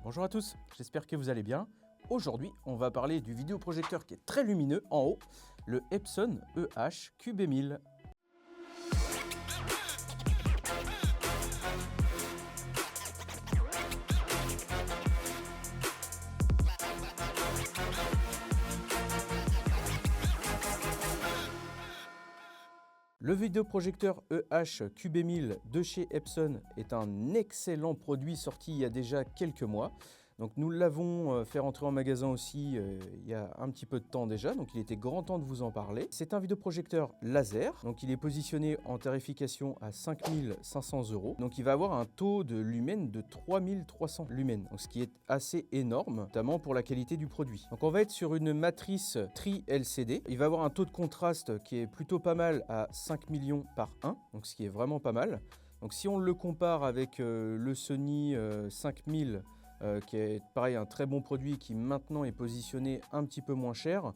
Bonjour à tous, j'espère que vous allez bien. Aujourd'hui, on va parler du vidéoprojecteur qui est très lumineux en haut, le Epson EH QB1000. Le vidéoprojecteur EH QB1000 de chez Epson est un excellent produit sorti il y a déjà quelques mois. Donc nous l'avons fait rentrer en magasin aussi il y a un petit peu de temps déjà, donc il était grand temps de vous en parler. C'est un vidéoprojecteur laser, donc il est positionné en tarification à 5500 €. Donc il va avoir un taux de lumen de 3300 lumens, donc ce qui est assez énorme, notamment pour la qualité du produit. Donc on va être sur une matrice tri-LCD. Il va avoir un taux de contraste qui est plutôt pas mal à 5 millions par 1, donc ce qui est vraiment pas mal. Donc si on le compare avec le Sony 5000, qui est pareil un très bon produit qui maintenant est positionné un petit peu moins cher.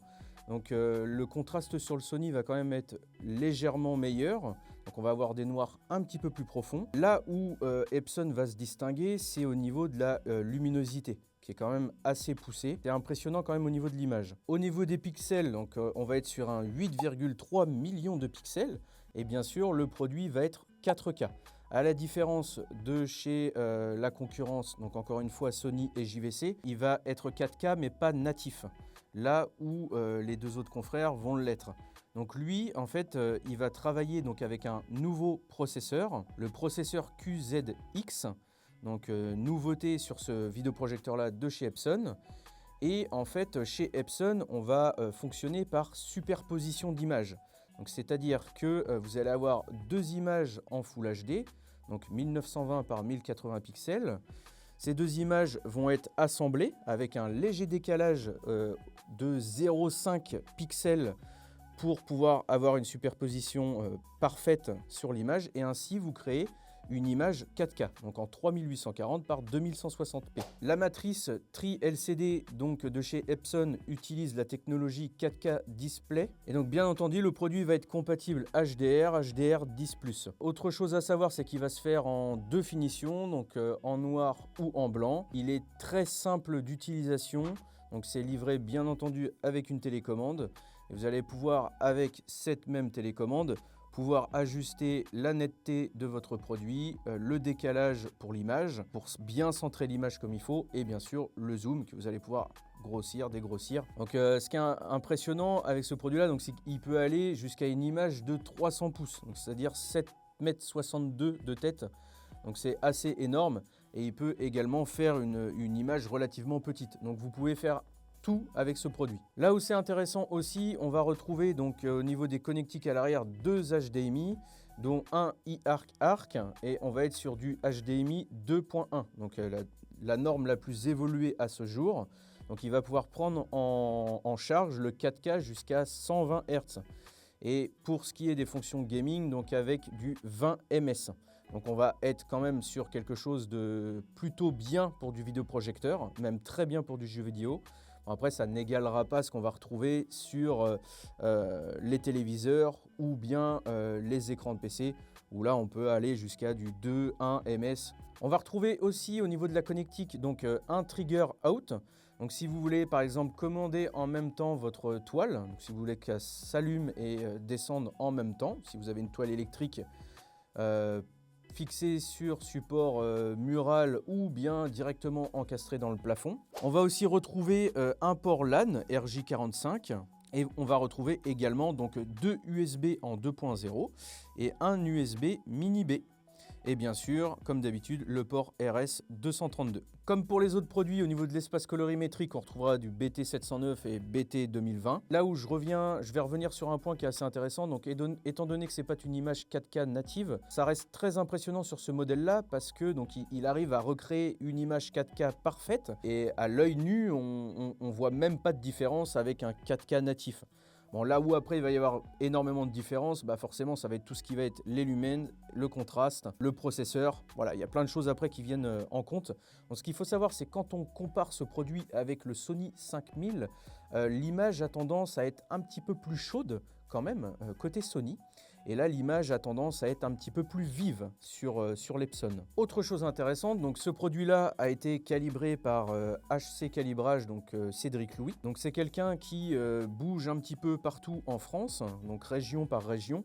Donc le contraste sur le Sony va quand même être légèrement meilleur. Donc on va avoir des noirs un petit peu plus profonds. Là où Epson va se distinguer, c'est au niveau de la luminosité, qui est quand même assez poussée. C'est impressionnant quand même au niveau de l'image. Au niveau des pixels, donc on va être sur un 8,3 millions de pixels. Et bien sûr, le produit va être 4K. À la différence de chez la concurrence, donc encore une fois Sony et JVC, il va être 4K mais pas natif, là où les deux autres confrères vont l'être. Donc lui, en fait, il va travailler donc avec un nouveau processeur, le processeur QZX, donc nouveauté sur ce vidéoprojecteur-là de chez Epson. Et en fait, chez Epson, on va fonctionner par superposition d'images. Donc c'est-à-dire que vous allez avoir deux images en Full HD, donc 1920 par 1080 pixels. Ces deux images vont être assemblées avec un léger décalage de 0,5 pixels pour pouvoir avoir une superposition parfaite sur l'image, et ainsi vous créez une image 4K, donc en 3840 par 2160p. La matrice Tri-LCD donc de chez Epson utilise la technologie 4K Display, et donc bien entendu le produit va être compatible HDR, HDR10+. Autre chose à savoir, c'est qu'il va se faire en deux finitions, donc en noir ou en blanc. Il est très simple d'utilisation, donc c'est livré bien entendu avec une télécommande, et vous allez pouvoir avec cette même télécommande pouvoir ajuster la netteté de votre produit, le décalage pour l'image, pour bien centrer l'image comme il faut, et bien sûr le zoom que vous allez pouvoir grossir, dégrossir. Donc ce qui est impressionnant avec ce produit-là, c'est qu'il peut aller jusqu'à une image de 300 pouces, c'est-à-dire 7,62 m de tête. Donc c'est assez énorme, et il peut également faire une image relativement petite. Donc vous pouvez faire tout avec ce produit. Là où c'est intéressant aussi, on va retrouver donc au niveau des connectiques à l'arrière deux HDMI, dont un iArc, et on va être sur du HDMI 2.1, donc la norme la plus évoluée à ce jour. Donc il va pouvoir prendre en charge le 4K jusqu'à 120 Hz. Et pour ce qui est des fonctions gaming, donc avec du 20 ms. Donc on va être quand même sur quelque chose de plutôt bien pour du vidéoprojecteur, même très bien pour du jeu vidéo. Bon, après, ça n'égalera pas ce qu'on va retrouver sur les téléviseurs ou bien les écrans de PC, où là on peut aller jusqu'à du 2,1 ms. On va retrouver aussi au niveau de la connectique donc un trigger out. Donc si vous voulez par exemple commander en même temps votre toile, donc si vous voulez qu'elle s'allume et descende en même temps, si vous avez une toile électrique fixée sur support mural ou bien directement encastré dans le plafond. On va aussi retrouver un port LAN RJ45. Et on va retrouver également donc deux USB en 2.0 et un USB mini B. Et bien sûr, comme d'habitude, le port RS232. Comme pour les autres produits, au niveau de l'espace colorimétrique, on retrouvera du BT709 et BT2020. Là où je vais revenir sur un point qui est assez intéressant. Donc, étant donné que ce n'est pas une image 4K native, ça reste très impressionnant sur ce modèle-là parce que donc, il arrive à recréer une image 4K parfaite. Et à l'œil nu, on ne voit même pas de différence avec un 4K natif. Bon, là où après il va y avoir énormément de différences, forcément ça va être tout ce qui va être les lumens, le contraste, le processeur. Voilà, il y a plein de choses après qui viennent en compte. Donc, ce qu'il faut savoir, c'est quand on compare ce produit avec le Sony 5000, l'image a tendance à être un petit peu plus chaude quand même côté Sony. Et là, l'image a tendance à être un petit peu plus vive sur l'Epson. Autre chose intéressante, donc ce produit-là a été calibré par HC Calibrage, donc Cédric Louis. Donc c'est quelqu'un qui bouge un petit peu partout en France, donc région par région,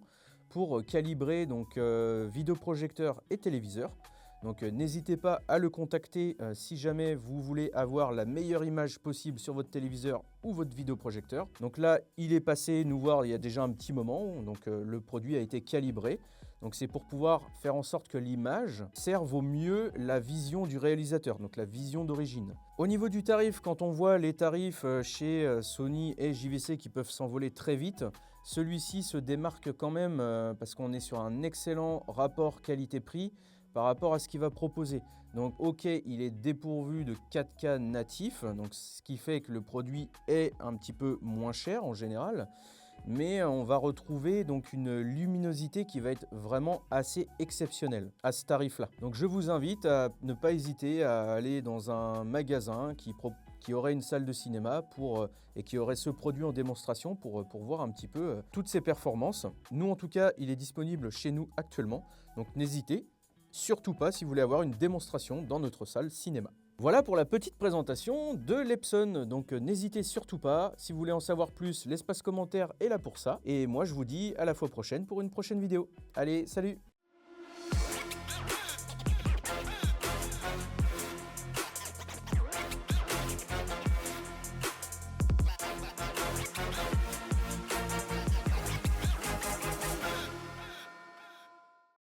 pour calibrer donc vidéoprojecteur et téléviseur. Donc n'hésitez pas à le contacter si jamais vous voulez avoir la meilleure image possible sur votre téléviseur ou votre vidéoprojecteur. Donc là, il est passé nous voir il y a déjà un petit moment, donc le produit a été calibré. Donc c'est pour pouvoir faire en sorte que l'image serve au mieux la vision du réalisateur, donc la vision d'origine. Au niveau du tarif, quand on voit les tarifs chez Sony et JVC qui peuvent s'envoler très vite, celui-ci se démarque quand même parce qu'on est sur un excellent rapport qualité-prix par rapport à ce qu'il va proposer. Donc ok, il est dépourvu de 4K natif, donc ce qui fait que le produit est un petit peu moins cher en général, mais on va retrouver donc une luminosité qui va être vraiment assez exceptionnelle à ce tarif-là. Donc je vous invite à ne pas hésiter à aller dans un magasin qui aurait une salle de cinéma et qui aurait ce produit en démonstration pour voir un petit peu toutes ses performances. Nous en tout cas, il est disponible chez nous actuellement, donc n'hésitez surtout pas si vous voulez avoir une démonstration dans notre salle cinéma. Voilà pour la petite présentation de l'Epson, donc n'hésitez surtout pas, si vous voulez en savoir plus, l'espace commentaire est là pour ça. Et moi je vous dis à la fois prochaine pour une prochaine vidéo. Allez, salut!